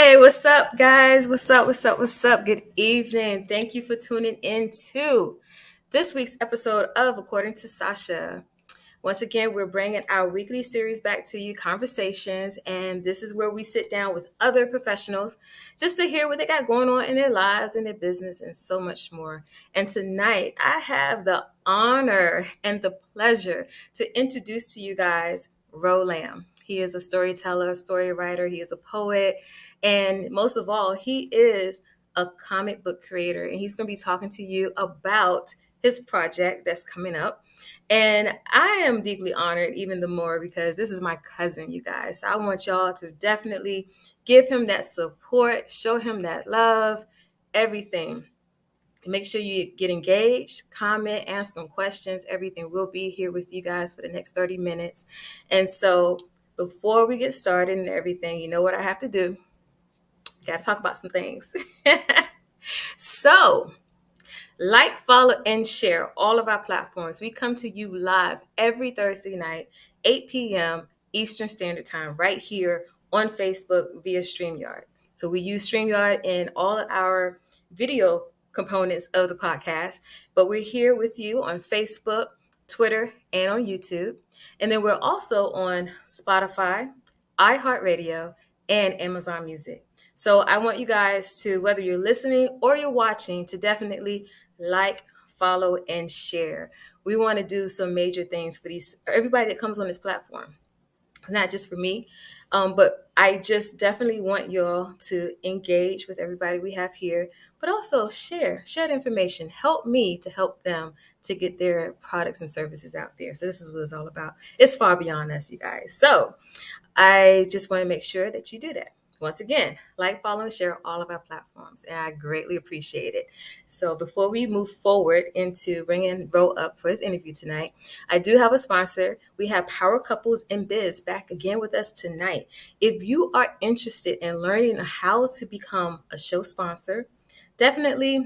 Hey, what's up, guys? What's up? Good evening. Thank you for tuning in to this week's episode of According to Sacha. Once again, we're bringing our weekly series back to you, Conversations, and this is where we sit down with other professionals just to hear what they got going on in their lives, in their business, and so much more. And tonight, I have the honor and the pleasure to introduce to you guys Ro Lamb. He is a storyteller, story writer, he is a poet, and most of all, he is a comic book creator. And he's going to be talking to you about his project that's coming up. And I am deeply honored even the more because this is my cousin, you guys. So I want y'all to definitely give him that support, show him that love, everything. Make sure you get engaged, comment, ask him questions. Everything will be here with you guys for the next 30 minutes. And so before we get started and everything, you know what I have to do? Got to talk about some things. So, like, follow, and share all of our platforms. We come to you live every Thursday night, 8 p.m. Eastern Standard Time, right here on Facebook via StreamYard. So we use StreamYard in all of our video components of the podcast, but we're here with you on Facebook, Twitter, and on YouTube. And then we're also on Spotify, iHeartRadio, and Amazon Music. So I want you guys to, whether you're listening or you're watching, to definitely like, follow, and share. We want to do some major things for everybody that comes on this platform. It's not just for me, but I just definitely want y'all to engage with everybody we have here, but also share the information. Help me to help them to get their products and services out there. So this is what it's all about. It's far beyond us, you guys. So I just want to make sure that you do that. Once again, like, follow, and share all of our platforms, and I greatly appreciate it. So before we move forward into bringing Ro up for his interview tonight, I do have a sponsor. We have Power Couples in Biz back again with us tonight. If you are interested in learning how to become a show sponsor, definitely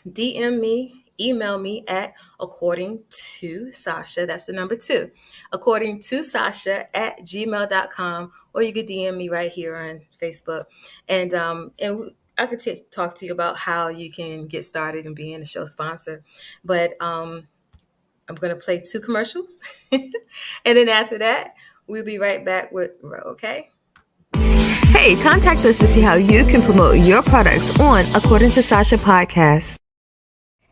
DM me, email me at according to Sacha, that's the number 2, according to Sacha at gmail.com, or you could DM me right here on Facebook. And I could talk to you about how you can get started in being a show sponsor. But I'm going to play 2 commercials. And then after that, we'll be right back with Ro, okay? Hey, contact us to see how you can promote your products on According to Sacha Podcast.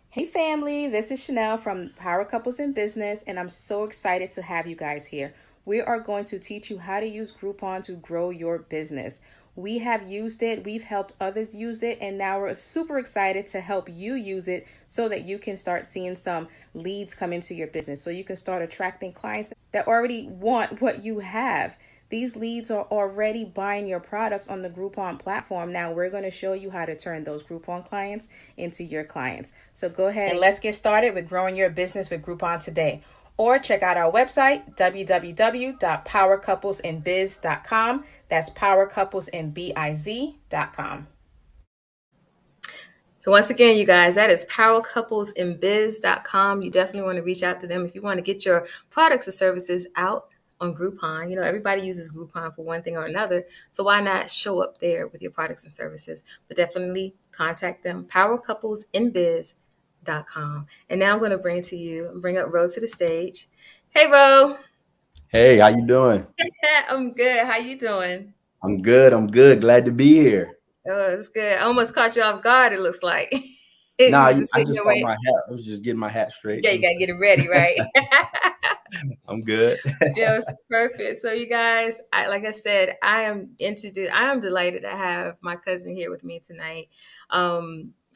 Hey family, this is Chanel from Power Couples in Business, and I'm so excited to have you guys here. We are going to teach you how to use Groupon to grow your business. We have used it, we've helped others use it, and now we're super excited to help you use it so that you can start seeing some leads come into your business, so you can start attracting clients that already want what you have. These leads are already buying your products on the Groupon platform. Now we're going to show you how to turn those Groupon clients into your clients. So go ahead and let's get started with growing your business with Groupon today. Or check out our website, www.powercouplesinbiz.com. That's powercouplesinbiz.com. So once again, you guys, that is powercouplesinbiz.com. You definitely want to reach out to them if you want to get your products or services out on Groupon. You know, everybody uses Groupon for one thing or another. So why not show up there with your products and services? But definitely contact them, powercouplesinbiz.com. And now I'm going to bring up Ro to the stage. Hey, Ro. Hey, how you doing? I'm good. How you doing? I'm good. Glad to be here. Oh, it's good. I almost caught you off guard, it looks like. Nah, I You just sitting there got waiting. my hat. I was just getting my hat straight. Yeah, you got to get it ready, right? I'm good. Yeah, it's perfect. So you guys, like I said, I am delighted to have my cousin here with me tonight.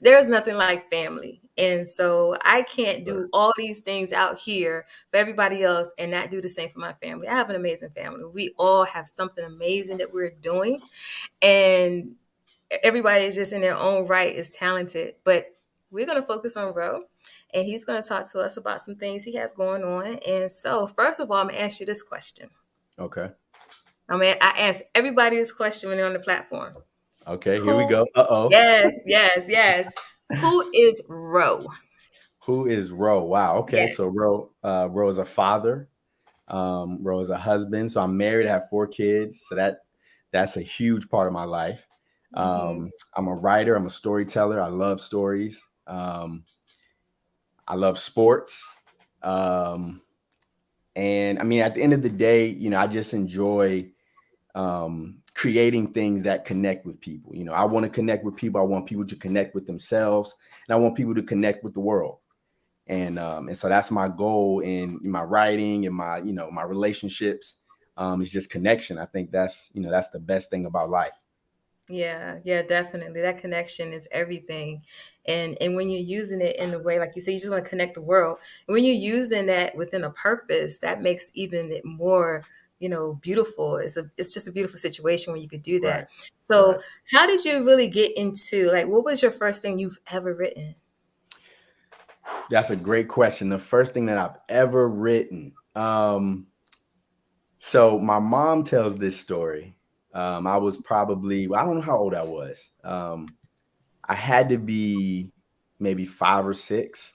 There's nothing like family. And so I can't do all these things out here for everybody else and not do the same for my family. I have an amazing family. We all have something amazing that we're doing. And everybody is just in their own right is talented. But we're going to focus on Ro. And he's going to talk to us about some things he has going on. And so, first of all, I'm going to ask you this question. Okay. I ask everybody this question when they're on the platform. Okay, here we go. Uh-oh. Yes. Who is Ro? Who is Ro? Wow. Okay, Yes. so Ro is a father. Ro is a husband. So I'm married. I have 4 kids. So that's a huge part of my life. Mm-hmm. I'm a writer. I'm a storyteller. I love stories. I love sports. Um, and I mean, at the end of the day, I just enjoy creating things that connect with people. I want to connect with people. I want people to connect with themselves, and I want people to connect with the world. And so that's my goal in my writing and my relationships, is just connection. I think that's the best thing about life. Yeah, yeah, definitely. That connection is everything. And when you're using it in a way, like you say, you just want to connect the world. And when you're using that within a purpose, that makes even it more, beautiful. It's just a beautiful situation when you could do Right. that. So Right. how did you really get into, like, what was your first thing you've ever written? That's a great question. The first thing that I've ever written. So my mom tells this story. I was probably, well, I don't know how old I was. I had to be maybe 5 or 6,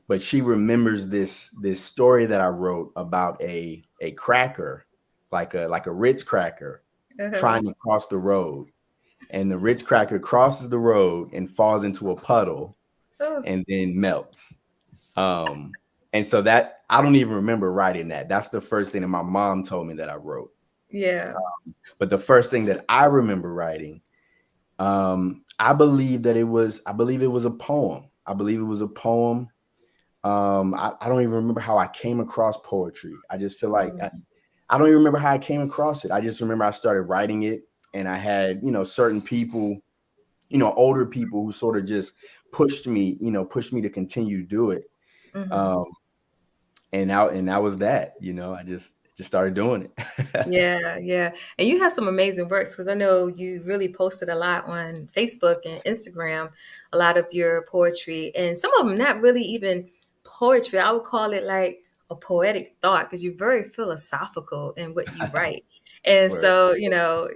but she remembers this story that I wrote about a cracker, like a Ritz cracker, Uh-huh. trying to cross the road, and the Ritz cracker crosses the road and falls into a puddle Oh, and then melts. Um, and so that I don't even remember writing that. That's the first thing that my mom told me that I wrote. yeah. But the first thing that I remember writing, I believe it was a poem. I believe it was a poem. I don't even remember how I came across poetry. I just feel like Mm, I don't even remember how I came across it. I just remember I started writing it, and I had, certain people, older people who sort of just pushed me to continue to do it. mhm. Um, and that was that. I just started doing it. Yeah, yeah. And you have some amazing works because I know you really posted a lot on Facebook and Instagram, a lot of your poetry, and some of them not really even poetry. I would call it like a poetic thought because you're very philosophical in what you write. And Word. so,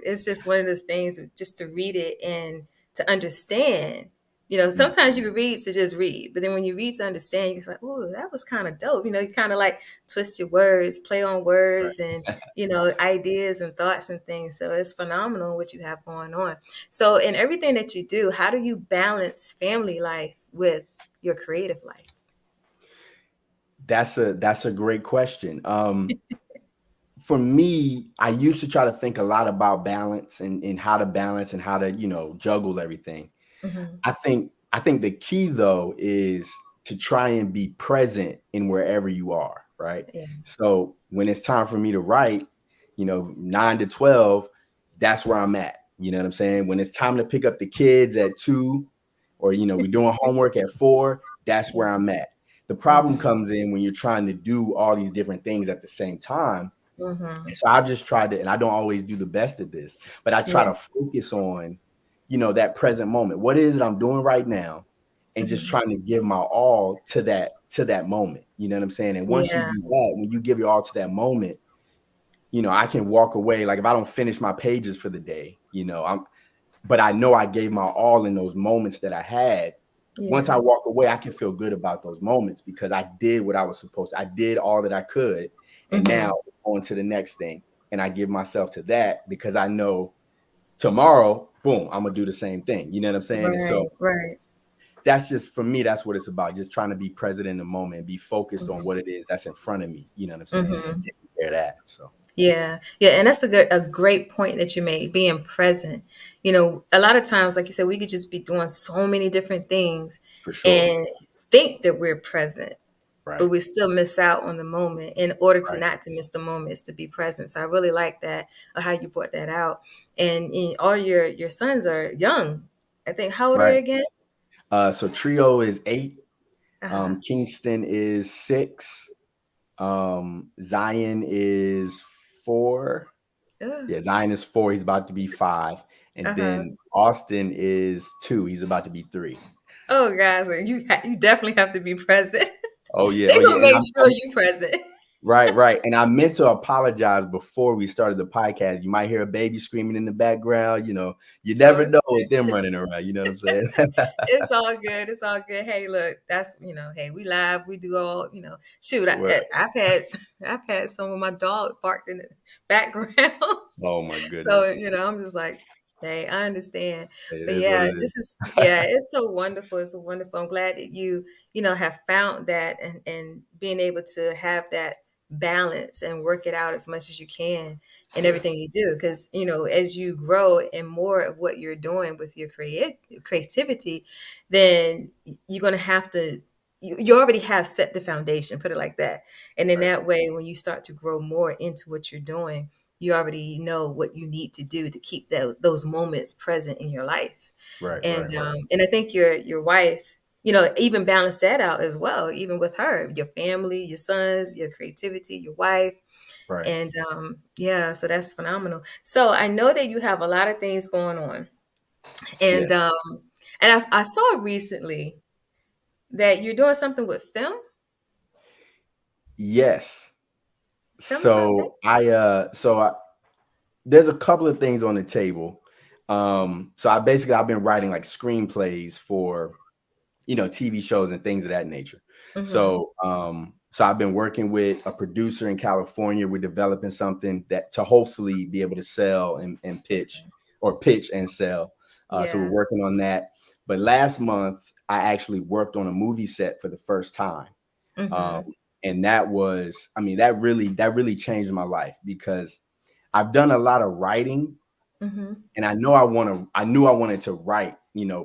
it's just one of those things just to read it and to understand. Mm. Sometimes you can read to just read, but then when you read to understand, you're just like, oh, that was kind of dope. You kind of like twist your words, play on words, and ideas and thoughts and things. So it's phenomenal what you have going on. So in everything that you do, how do you balance family life with your creative life? That's a great question. For me, I used to try to think a lot about balance and how to balance and how to, juggle everything. Hmm. I think the key though is to try and be present in wherever you are, right? Yeah. So when it's time for me to write, 9 to 12, that's where I'm at. You know what I'm saying? When it's time to pick up the kids at 2, or we're doing homework at 4, that's where I'm at. The problem Hmm. comes in when you're trying to do all these different things at the same time. Hmm. And so I've just tried to, and I don't always do the best at this, but I try Yeah. to focus on, that present moment. What is it I'm doing right now? And just Hmm. trying to give my all to that moment. You know what I'm saying? And once you Yeah. do that, when you give your all to that moment, I can walk away. Like if I don't finish my pages for the day, but I know I gave my all in those moments that I had. Once I Yeah. walk away, I can feel good about those moments because I did what I was supposed to. I did all that I could. And now Hmm. on to the next thing. And I give myself to that because I know tomorrow, boom, I'm gonna do the same thing. You know what I'm saying? And so Right. Right. that's just for me, that's what it's about. Just trying to be present in the moment and be focused on Hmm. what it is that's in front of me. You know what I'm saying? And Hmm. taking care of that. So Yeah, yeah, and that's a great point that you made, being present. A lot of times, like you said, we could just be doing so many different things for sure. and think that we're present, but Right. we still miss out on the moment. In order to Right. not to miss the moment is to be present. So I really like that, how you brought that out. And all your sons are young. I think, how old are Right. they again? So Trio is 8. Uh-huh. Kingston is 6. Zion is 4. Ugh. Yeah, Zion is 4. He's about to be 5. And Uh-huh. then Austin is 2. He's about to be 3. Oh, guys, you definitely have to be present. Oh yeah, They're oh yeah. gonna And make I'm sure you present. right, right. And I meant to apologize before we started the podcast. You might hear a baby screaming in the background. You Oh, never it's know with them running around. You know what I'm saying? It's all good. It's all good. Hey, look, that's hey, we live. We do all Shoot, Word. I've had I've had some of my dog barked in the background, Oh my so goodness. I'm just like. Hey, I understand. It But is what yeah, it is. it's so wonderful. It's so wonderful. I'm glad that you have found that and being able to have that balance and work it out as much as you can in Yeah, everything you do. Because, as you grow and more of what you're doing with your creativity, then you're gonna have to you already have set the foundation, put it like that. And in right, that way, when you start to grow more into what you're doing, you already know what you need to do to keep those moments present in your life. right, And right, right, and I think your wife, even balance that out as well, even with her, your family, your sons, your creativity, your wife. right. And yeah, so that's phenomenal. So I know that you have a lot of things going on. And Yes, I saw recently that you're doing something with film. yes. Tell me about that. So there's a couple of things on the table. So I've been writing like screenplays for TV shows and things of that nature. Mm-hmm. So I've been working with a producer in California. We're developing something that to hopefully be able to sell and pitch or pitch and sell. So we're Yeah. working on that. But last month I actually worked on a movie set for the first time. Um, Mm-hmm. and that was, I mean, that really changed my life because I've done a lot of writing Mm-hmm. and I knew I wanted to write,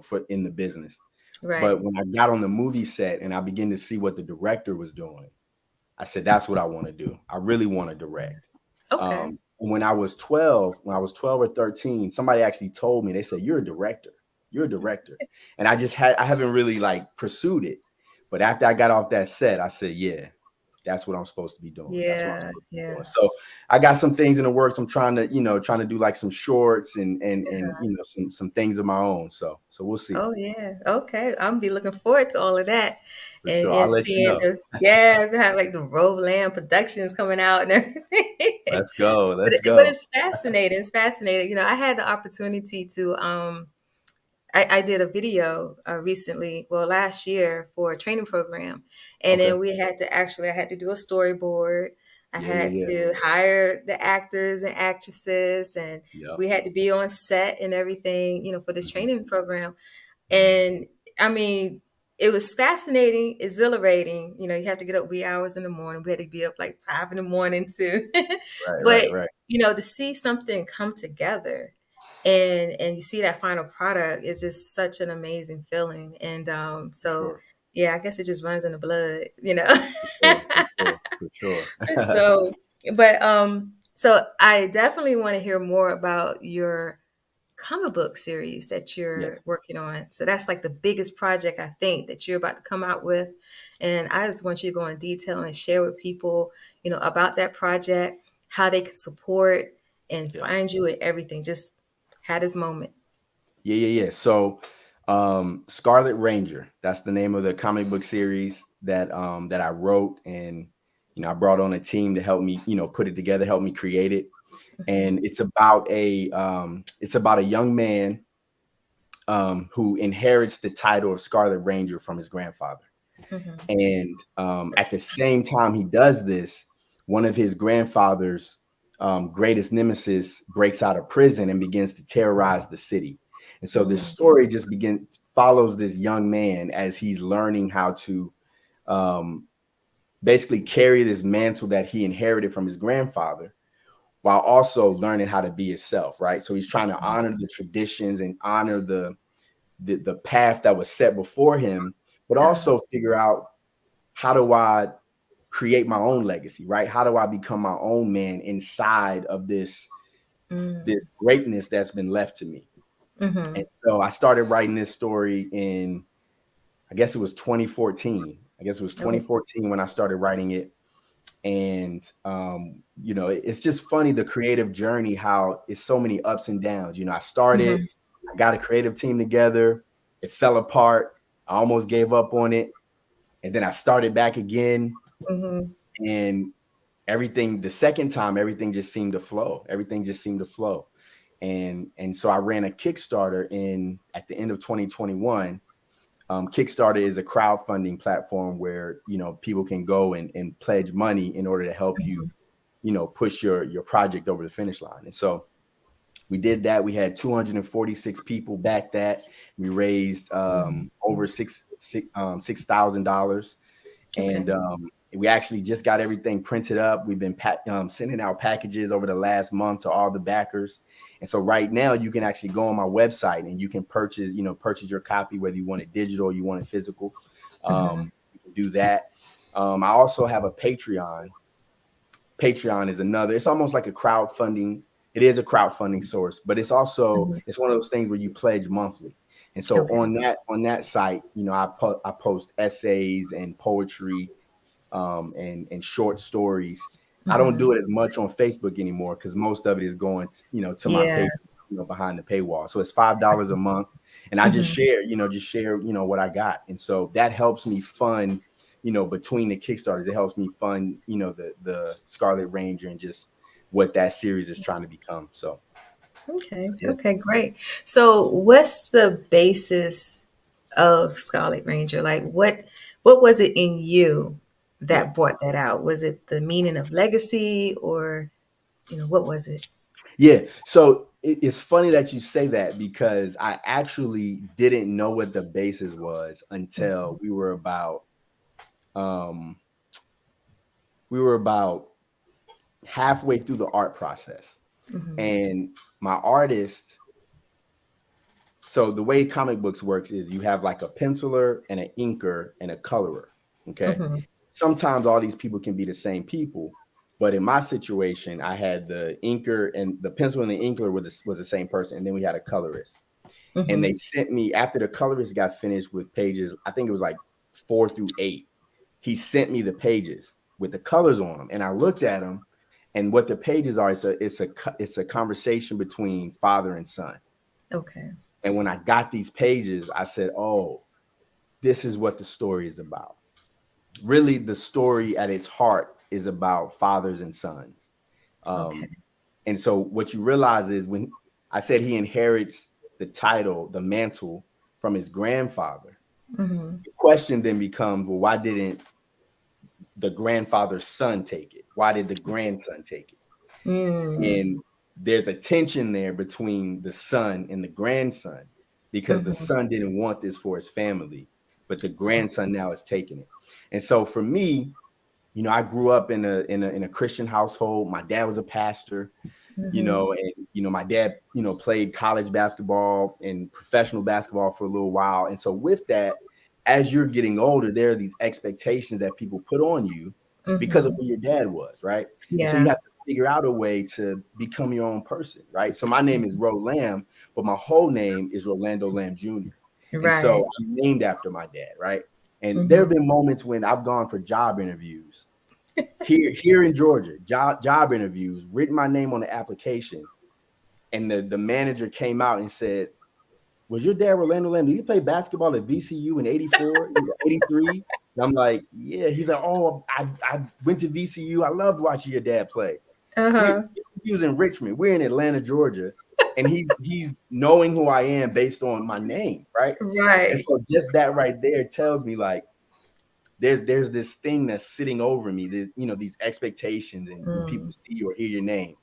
for in the business. Right. But when I got on the movie set and I began to see what the director was doing, I said, that's what I want to do. I really want to direct. Okay. When I was 12 or 13, somebody actually told me, they said, you're a director. You're a director. And I haven't really like pursued it. But after I got off that set, I said, yeah, that's what I'm supposed to be doing. That's what I'm Yeah. supposed to be doing. Yeah. So I got some things in the works. I'm trying to do like some shorts and some things of my own. So we'll see. Oh yeah. Okay. I'm be looking forward to all of that. For And sure. I'll let you seeing know. we have like the Roland Productions coming out and everything. Let's go. But Let's but go. it's fascinating. It's fascinating. I had the opportunity to I did a video recently, well, last year for a training program. And Okay. then I had to do a storyboard. I Yeah, yeah, had yeah. to hire the actors and actresses, and Yep. we had to be on set and everything, for this Mhm, training program. mhm. And I mean, it was fascinating, exhilarating. You have to get up wee hours in the morning. We had to be up like 5 in the morning too. Right, But, right, right. to see something come together and you see that final product is just such an amazing feeling. And For so sure. yeah, I guess it just runs in the blood. For sure. For sure. For sure. So, but so I definitely want to hear more about your comic book series that you're Yes. working on. So that's like the biggest project I think that you're about to come out with. And I just want you to go in detail and share with people, about that project, how they can support and Yeah. find you and everything. Just had this moment. Yeah, yeah, yeah. So Scarlet Ranger, that's the name of the comic book series that I wrote, and I brought on a team to help me, put it together, help me create it. Hmm. And it's about a young man who inherits the title of Scarlet Ranger from his grandfather. Hmm. And at the same time he does this, one of his grandfather's greatest nemesis breaks out of prison and begins to terrorize the city. And so this Hmm. story just follows this young man as he's learning how to um, basically carry this mantle that he inherited from his grandfather while also learning how to be himself, right? So he's trying to honor the traditions and honor the path that was set before him, but Uh, also figure out, how do I create my own legacy, right? How do I become my own man inside of this mm, greatness that's been left to me? And mhm, so I started writing this story in, I guess it was 2014. I guess it was oh, 2014 when I started writing it. And it's just funny, the creative journey, how it's so many ups and downs. I started, mhm, I got a creative team together, it fell apart, I almost gave up on it, and then I started back again. mhm, And the second time, everything just seemed to flow. Everything just seemed to flow. And so I ran a Kickstarter at the end of 2021. Kickstarter is a crowdfunding platform where people can go and pledge money in order to help you mhm, push your project over the finish line. And so We did that. We had 246 people back that. We raised over $6,000. Okay. And we actually just got everything printed up. We've been sending out packages over the last month to all the backers. And so right now you can actually go on my website and you can purchase your copy, whether you want it digital or you want it physical. Mm-hmm. You can do that. I also have a Patreon. Patreon is another. It's almost like a crowdfunding. It is a crowdfunding source, but Mm-hmm. it's one of those things where you pledge monthly. And so Okay. on that site, I post essays and poetry, and short stories. I don't Mm-hmm. do it as much on Facebook anymore because most of it is going to my Yeah. page, behind the paywall. So it's $5 a month, and I just Mm-hmm. share, what I got, and so that helps me fund, between the Kickstarters, it helps me fund, the Scarlet Ranger and just what that series is trying to become. So Okay. yeah, Okay, great. So what's the basis of Scarlet Ranger? Like what was it in you yeah. that brought that out? Was it the meaning of legacy or, what was it? Yeah. So it's funny that you say that because I actually didn't know what the basis was until um we were about halfway through the art process. Mm-hmm. And my artist, so the way comic books works is you have like a penciler and an inker and a colorer. Okay. Mm-hmm. Sometimes all these people can be the same people. But in my situation, I had the inker and the pencil and the inker was the same person. And then we had a colorist. And Mm-hmm. they sent me after the colorist got finished with pages, I think it was like 4 through 8. He sent me the pages with the colors on them, and I looked at them. And what the pages are, it's a conversation between father and son. Okay. And when I got these pages, I said, "Oh, this is what the story is about." Really, the story at its heart is about fathers and sons. Okay. Um, and so, what you realize is when I said he inherits the title, the mantle from his grandfather, Mm-hmm. the question then becomes, well, why didn't the grandfather's son take it? Why did the grandson take it? Mm. And there's a tension there between the son and the grandson because the Mm-hmm. son didn't want this for his family, but the grandson now is taking it. And so for me, I grew up in a Christian household. My dad was a pastor, Mm-hmm. and my dad, played college basketball and professional basketball for a little while. And so with that, as you're getting older, there are these expectations that people put on you because of Mm-hmm. who your dad was, right? And so you Yeah. have to figure out a way to become your own person, right? So my name is Ro Lamb, but my whole name is Rolando Lamb Jr. And so Right. I'm named after my dad, right? And there Mm-hmm. have been moments when I've gone for job interviews here in Georgia, job interviews, written my name on the application, and the manager came out and said, "Was your dad Rolando Lamb? Did he play basketball at VCU in '84, '83?" And I'm like, "Yeah." He's like, "Oh, I went to VCU. I loved watching your dad play." Uh-huh. He was in Richmond. We're in Atlanta, Georgia, and he's knowing who I am based on my name, right? And Right. so just that right there tells me like there's this thing that's sitting over me, these expectations, and when people Mm. see you or hear your name,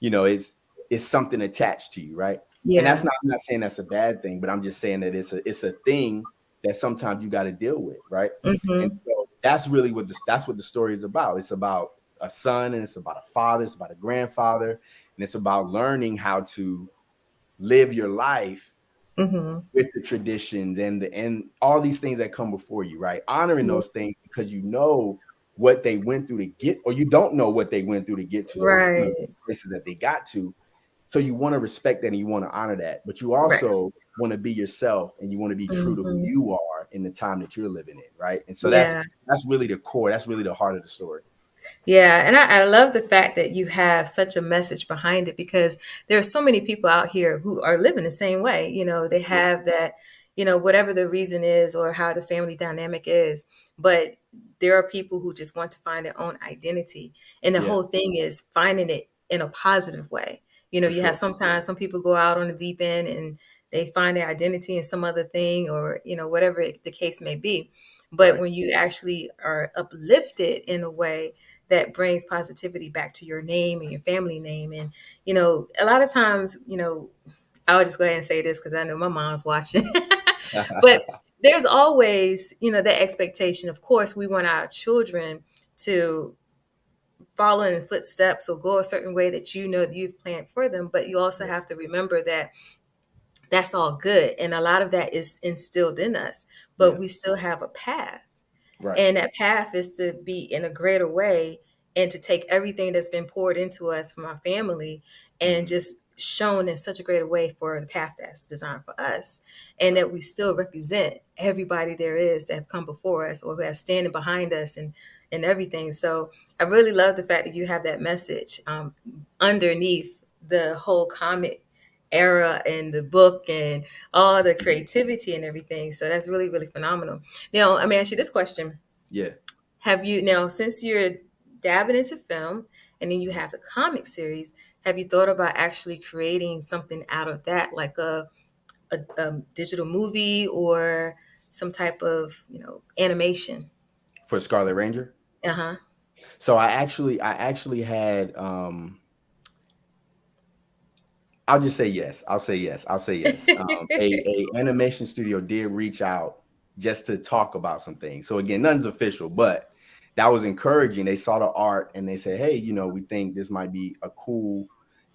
it's something attached to you, right? And Yeah. I'm not saying that's a bad thing, but I'm just saying that it's a thing that sometimes you got to deal with, right? And Mm-hmm. so that's what the story is about. It's about a son, and it's about a father, it's about a grandfather, and it's about learning how to live your life Mm-hmm. with the traditions and all these things that come before you, right? Honoring Yeah. those things because you know what they went through to get, or you don't know what they went through to get to those, Right. places that they got to. So you want to respect that and you want to honor that, but you Right. also want to be yourself and you want to be true to who Mm-hmm. you are in the time that you're living in, right? And so Yeah. that's really the core. That's really the heart of the story. Yeah, and I love the fact that you have such a message behind it because there are so many people out here who are living the same way. They Yeah, have that, whatever the reason is or how the family dynamic is, but there are people who just want to find their own identity. And the yeah, whole thing is finding it in a positive way. for You have sure. sometimes some people go out on the deep end and they find their identity in some other thing or, whatever the case may be. But Right. when you actually are uplifted in a way, that brings positivity back to your name and your family name. And, you know, a lot of times, you know, I'll just go ahead and say this because I know my mom's watching. But there's always, you know, that expectation. Of course, we want our children to follow in the footsteps or go a certain way that you know that you've planned for them. But you also have to remember that that's all good. And a lot of that is instilled in us, but Yeah. we still have a path. Right. And that path is to be in a greater way and to take everything that's been poured into us from our family and Hmm. just shown in such a greater way for the path that's designed for us. And Right. that we still represent everybody there is that have come before us or who have standing behind us and everything. So I really love the fact that you have that message underneath the whole comic era and the book and all the creativity and everything. So that's really, really phenomenal. Now, let me ask you this question. Yeah. Have you now, since you're dabbing into film and then you have the comic series, have you thought about actually creating something out of that, like a digital movie or some type of, you know, animation? For Scarlet Ranger. Uh-huh. So I actually had I'll just say yes. I'll say yes. I'll say yes. A animation studio did reach out just to talk about some things. So again, nothing's official, but that was encouraging. They saw the art and they said, "Hey, you know, we think this might be a cool,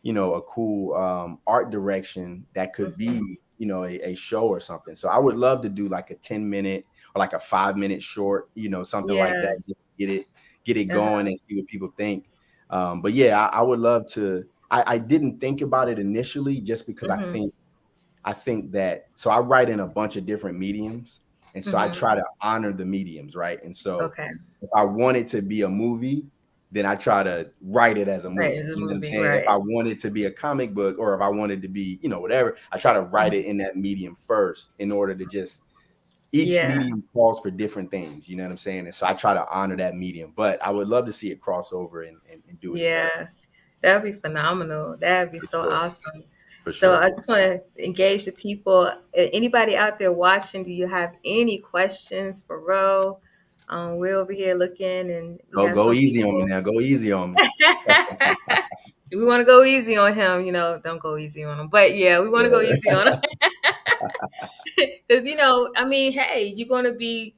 a cool art direction that could Mhm. be, a show or something." So I would love to do like a 10-minute or like a 5-minute short, something like Yeah. that. Just get it going Uh-huh. and see what people think. But yeah, I would love to. I didn't think about it initially just because Mhm. I think that so I write in a bunch of different mediums, and so I Mhm. try to honor the mediums, right? And so Okay. if I want it to be a movie, then I try to write it as a Right, movie. the You know what I'm movie, saying? If right. I want it to be a comic book or if I wanted to be, whatever, I try to write Mhm. it in that medium first in order to just each Yeah. medium calls for different things, you know what I'm saying? And so I try to honor that medium, but I would love to see it cross over and do it together. Yeah. That would be phenomenal. That would be For so sure. awesome. For So sure. I just want to engage the people. Anybody out there watching, do you have any questions for Ro? We're over here looking, and we have Go some easy on me people. now. Go easy on me. We want to go easy on him. You know, don't go easy on him. But yeah, we want to go easy on him. Yeah. Because, you know, I mean, hey, you're going to be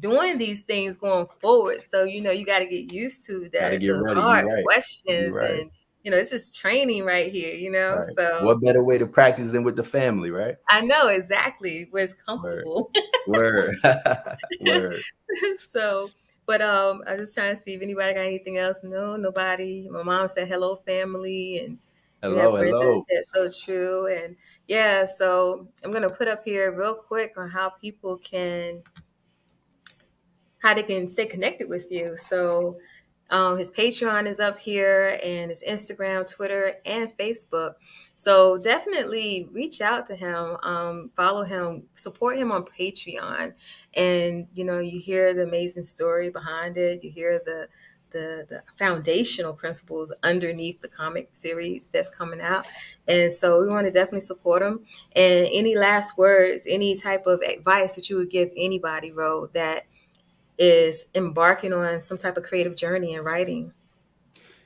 doing these things going forward. So, you know, you got to get used to Got to the get ready. hard You're right. You're questions. right. And, you know, this is training right here, you know? Right. So What better way to practice than with the family, right? I know exactly where it's Word. comfortable. Word. Word. So, but I'm just trying to see if anybody got anything else. No, nobody. My mom said hello, family, and we have Hello, Brenda that hello. said so true. And yeah, so I'm gonna put up here real quick on how they can stay connected with you. So his Patreon is up here and his Instagram, Twitter, and Facebook. So definitely reach out to him, follow him, support him on Patreon. And, you know, you hear the amazing story behind it. You hear the foundational principles underneath the comic series that's coming out. And so we want to definitely support him. And any last words, any type of advice that you would give anybody, Ro, that is embarking on some type of creative journey in writing.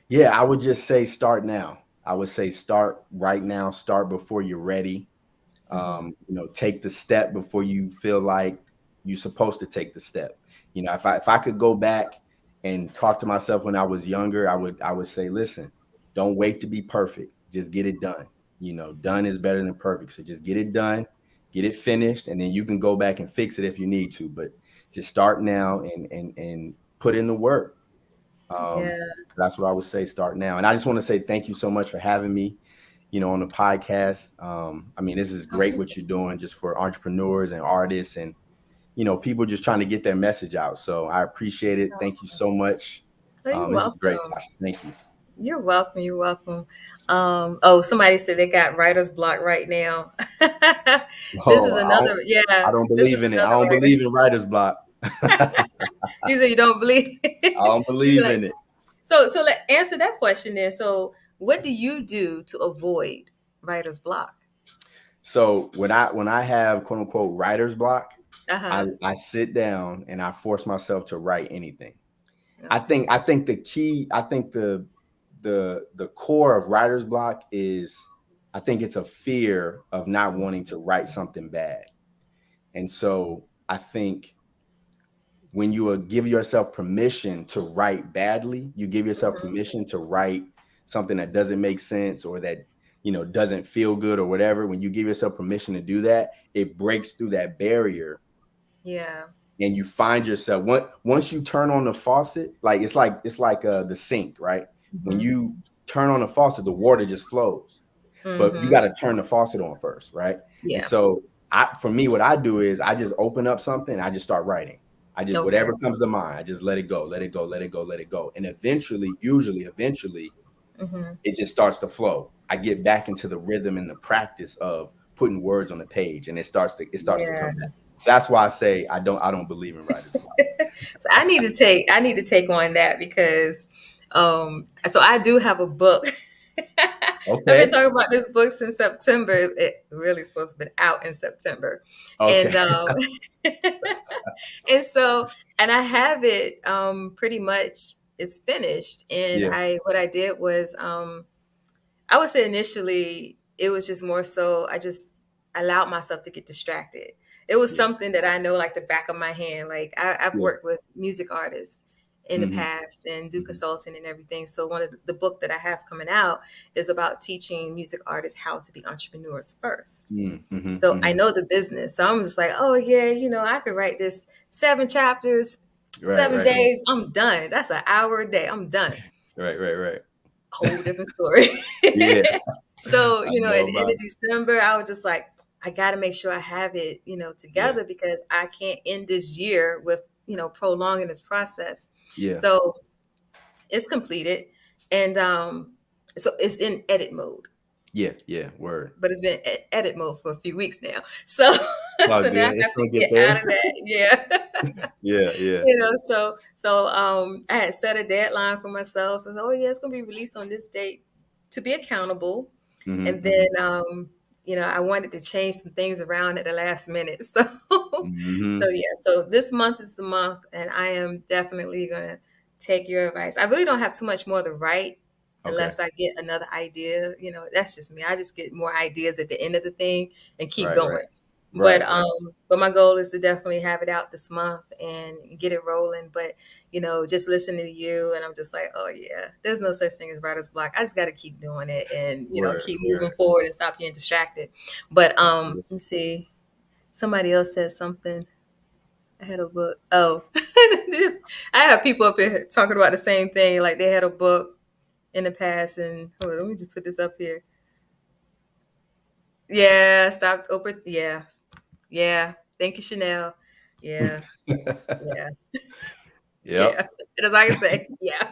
Yeah, I would just say start now. I would say start right now. Start before you're ready. Hmm. Take the step before you feel like you're supposed to take the step. If I could go back and talk to myself when I was younger, I would say, listen, don't wait to be perfect. Just get it done. Done is better than perfect. So just get it done, get it finished, and then you can go back and fix it if you need to. But just start now and put in the work. Yeah. That's what I would say. Start now. And I just want to say thank you so much for having me on the podcast. I mean, this is great what you're doing just for entrepreneurs and artists and, people just trying to get their message out. So I appreciate it. Thank you so much. Oh, you're This is great, welcome. Sasha. Thank you. You're welcome. You're welcome. Oh, somebody said they got writer's block right now. This is Oh, another, yeah, I don't this is believe in it. I another don't writer. believe in writer's block. I You said you don't believe. don't You be believe like, in it. so let answer that question then. So what do you do to avoid writer's block? So when I have quote unquote writer's block, I, Uh-huh. I sit down and I force myself to write anything. I think the key, I think the core of writer's block is, I think it's a fear of not wanting to write something bad. And so I think when you give yourself permission to write badly, you give yourself Mhm. permission to write something that doesn't make sense or that, doesn't feel good or whatever. When you give yourself permission to do that, it breaks through that barrier, Yeah. and you find yourself, once you turn on the faucet, like it's like the sink, right? When Mhm. you turn on the faucet, the water just flows, but you got Mhm. to turn the faucet on first, right? And Yeah. so for me, what I do is I just open up something and I just start writing. I just, Okay. whatever comes to mind, I just let it go, let it go, let it go, let it go. And eventually Mhm. it just starts to flow. I get back into the rhythm and the practice of putting words on the page, and it starts to Yeah. come back. That's why I say I don't believe in writer's block. So I need to take on that because so I do have a book. I've been Okay. talking about this book since September. It really supposed to have been out in September. Okay. And and so and I have it pretty much it's finished. And Yeah. I what I did was I would say initially it was just more so I just allowed myself to get distracted. It was Yeah. something that I know like the back of my hand. Like I've Yeah. worked with music artists in the Hmm. past and do Hmm. consulting and everything. So one of the book that I have coming out is about teaching music artists how to be entrepreneurs first. Hmm. So I Hmm. know the business. So I'm just like, oh yeah, I could write this 7 chapters, Right. seven Right. Right. days. I'm done. That's an hour a day. I'm done. Right. Right. Right. Whole different story. Yeah. So, I at know the end about of December, I was just like, I got to make sure I have it, it. together because I can't end this year with, prolonging this process. Yeah. Yeah. So it's completed. And so it's in edit mode, Yeah. Yeah. Word. but it's been edit mode for a few weeks now. So, Oh, so now I good. It's have to gonna get get out there. of that. Yeah. Yeah. Yeah. So I had set a deadline for myself. I said, oh yeah, it's gonna be released on this date to be accountable. Hmm. And Hmm. then I wanted to change some things around at the last minute. So Hmm. so this month is the month and I am definitely gonna take your advice. I really don't have too much more to write Okay. unless I get another idea. That's just me. I just get more ideas at the end of the thing and keep Right. Right. going. But Right. Right. my goal is to definitely have it out this month and get it rolling. But just listening to you and I'm just like, oh yeah, there's no such thing as writer's block. I just got to keep doing it and Word. keep moving Word. forward and stop getting distracted. But Absolutely. let's see. Somebody else said something. I had a book. Oh, I have people up here talking about the same thing. Like they had a book in the past, and hold on, let me just put this up here. Yeah, stop. Open. Yeah, yeah. Thank you, Chanel. Yeah, yeah, Yep. yeah. As I can say, yeah.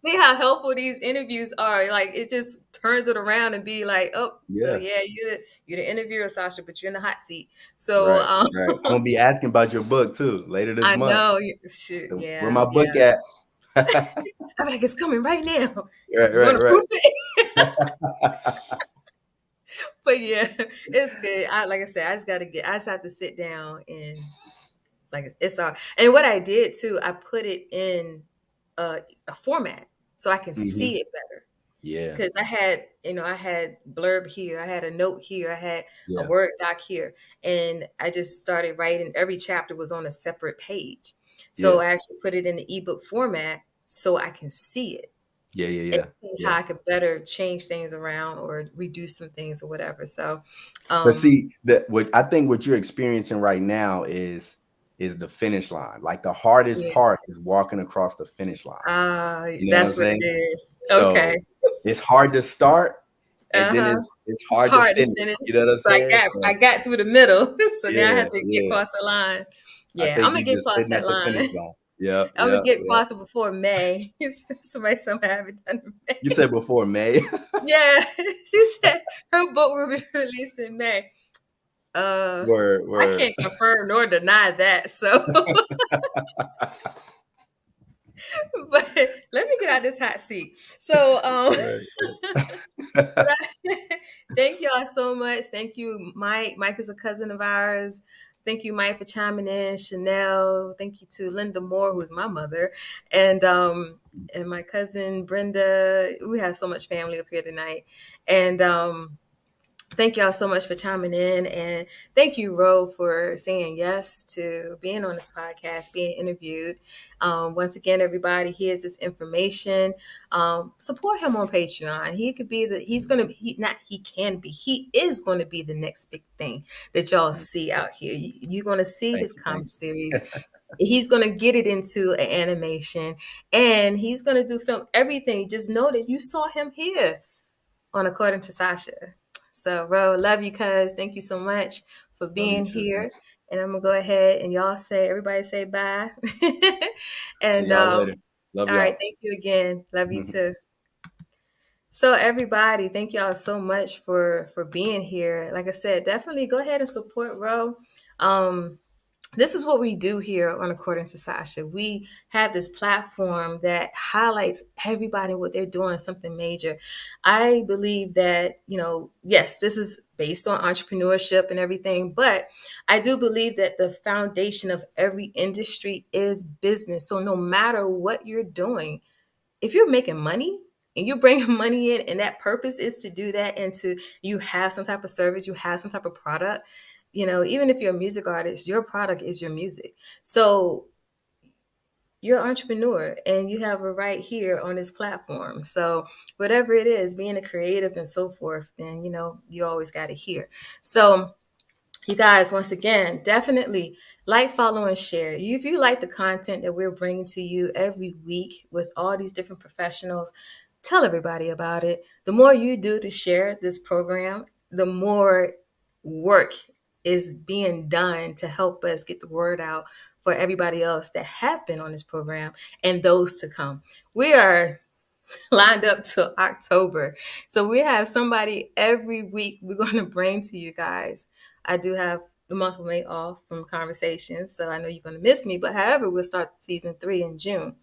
See how helpful these interviews are. Like it just turns it around and be like, oh, so Yeah. yeah, you're the interviewer, Sasha, but you're in the hot seat. So Right. Right. I'm gonna be asking about your book too later this I month. know. Shoot, So where yeah, my book yeah. at? Right. I'm like, it's coming right now. You want Right. to Right. proof it? But yeah, it's good. Like I said, I just have to sit down and like it's all. And what I did too, I put it in a format so I can Hmm. see it better. Yeah. Because I had blurb here, I had a note here, I had a Yeah. Word doc here, and I just started writing. Every chapter was on a separate page, so Yeah. I actually put it in the ebook format so I can see it Yeah. Yeah. and Yeah. see Yeah. how I could better change things around or reduce some things or whatever. So, But um, see, that what I think what you're experiencing right now is the finish line. Like the hardest yeah, part is walking across the finish line. You know what I'm that's what it saying? is. Okay. So it's hard to start, and then Uh-huh. it's hard to Hard to finish. finish. You know what I'm So I saying? got I So got through the middle. So now I yeah, have to get yeah. across the line. I Yeah, I'm think gonna you get just across sitting that at the finish line. line. Yep, I'm gonna yep, get yep. across it before May. Somebody said I haven't done it You in said May. before May. Yeah, she said her book will be released in May. Word, I word. can't confirm nor deny that. So, but let me get out this hot seat. So, Right, right. thank y'all so much. Thank you, Mike. Mike is a cousin of ours. Thank you, Mike, for chiming in. Chanel. Thank you to Linda Moore, who's my mother, and my cousin Brenda. We have so much family up here tonight, and thank y'all so much for chiming in. And thank you, Ro, for saying yes to being on this podcast, being interviewed. Once again, everybody, here's this information. Support him on Patreon. He could be he is going to be the next big thing that y'all see out here. You're going to see Thank his you. Thank comic series. He's going to get it into an animation, and he's going to do film, everything. Just know that you saw him here on According to Sacha. So, Ro, love you, cuz. Thank you so much for you. Love you being too. here. Thanks. And I'm gonna go ahead and everybody say bye. See and y'all later. Love all right, y'all. thank you again. Love you too. So everybody, thank y'all so much for being here. Like I said, definitely go ahead and support Ro. Um, this is what we do here on According to Sacha. We have this platform that highlights everybody what they're doing, something major. I believe that, yes, this is based on entrepreneurship and everything, but I do believe that the foundation of every industry is business. So no matter what you're doing, if you're making money and you're bringing money in and that purpose is to do that and to you have some type of service, you have some type of product, even if you're a music artist, your product is your music. So you're an entrepreneur and you have a right here on this platform. So whatever it is, being a creative and so forth, then you always got to hear. So you guys, once again, definitely like, follow, and share. If you like the content that we're bringing to you every week with all these different professionals, tell everybody about it. The more you do to share this program, the more work is being done to help us get the word out for everybody else that have been on this program and those to come. We are lined up till October. So we have somebody every week we're going to bring to you guys. I do have the month of May off from conversations, so I know you're going to miss me. But however, we'll start season 3 in June.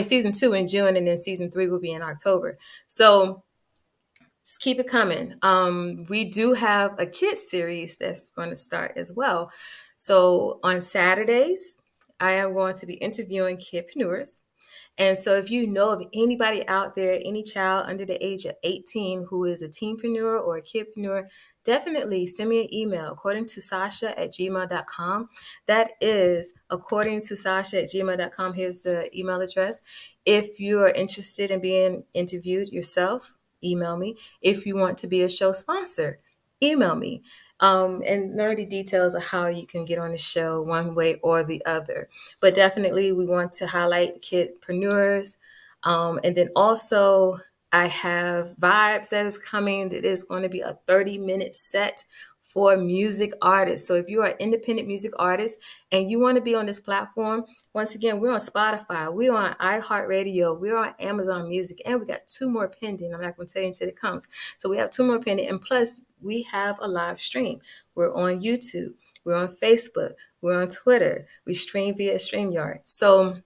Season 2 in June, and then season 3 will be in October. So just keep it coming. We do have a kids series that's going to start as well. So on Saturdays, I am going to be interviewing kidpreneurs. And so if you know of anybody out there, any child under the age of 18 who is a teenpreneur or a kidpreneur, definitely send me an email according to Sasha@gmail.com. That is according to Sasha@gmail.com. Here's the email address. If you are interested in being interviewed yourself, email me. If you want to be a show sponsor, email me. And nerdy details of how you can get on the show one way or the other. But definitely, we want to highlight kidpreneurs. And then also, I have Vibes that is coming. That is going to be a 30-minute set for music artists. So if you are an independent music artist and you want to be on this platform, once again, we're on Spotify, we're on iHeartRadio, we're on Amazon Music, and we got 2 more pending. I'm not going to tell you until it comes. So we have 2 more pending. And plus, we have a live stream. We're on YouTube, we're on Facebook, we're on Twitter. We stream via StreamYard. So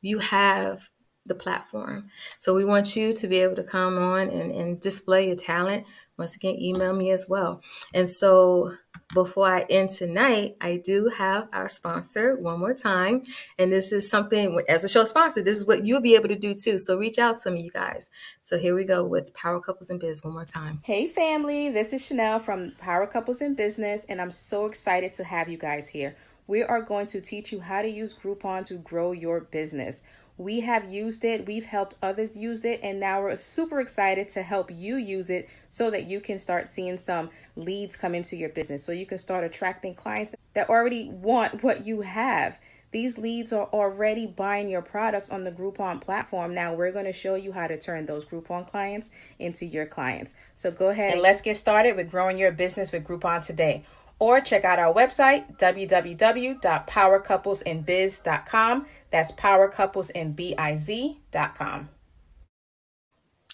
you have the platform. So we want you to be able to come on and display your talent. Once again, email me as well. And so before I end tonight, I do have our sponsor one more time. And this is something, as a show sponsor, this is what you'll be able to do too. So reach out to me, you guys. So here we go with Power Couples in Biz one more time. Hey family, this is Chanel from Power Couples in Business, and I'm so excited to have you guys here. We are going to teach you how to use Groupon to grow your business. We have used it, we've helped others use it, and now we're super excited to help you use it so that you can start seeing some leads come into your business, so you can start attracting clients that already want what you have. These leads are already buying your products on the Groupon platform. Now we're going to show you how to turn those Groupon clients into your clients. So go ahead and let's get started with growing your business with Groupon today. Or check out our website, www.powercouplesinbiz.com. That's powercouplesinbiz.com.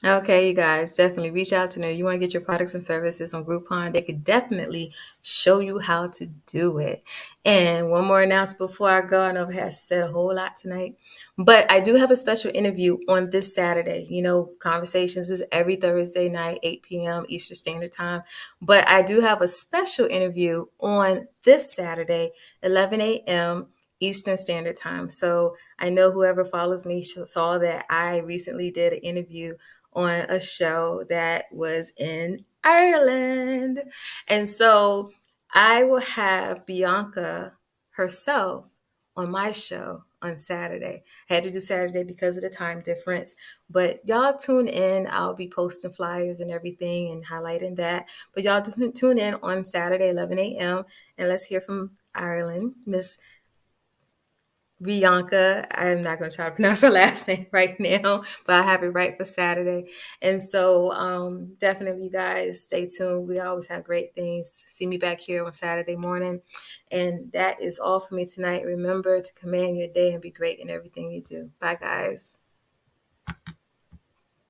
Okay, you guys, definitely reach out to them. You want to get your products and services on Groupon, they could definitely show you how to do it. And one more announcement before I go. I know I have said a whole lot tonight, but I do have a special interview on this Saturday. You know, Conversations is every Thursday night, 8 p.m. Eastern Standard Time. But I do have a special interview on this Saturday, 11 a.m. Eastern Standard Time. So I know whoever follows me saw that I recently did an interview on a show that was in Ireland. And so I will have Bianca herself on my show on Saturday. I had to do Saturday because of the time difference, but y'all tune in. I'll be posting flyers and everything and highlighting that. But y'all tune in on Saturday, 11 a.m. and let's hear from Ireland, Miss Bianca. I'm not going to try to pronounce her last name right now, but I have it right for Saturday. And so definitely, you guys, stay tuned. We always have great things. See me back here on Saturday morning. And that is all for me tonight. Remember to command your day and be great in everything you do. Bye, guys.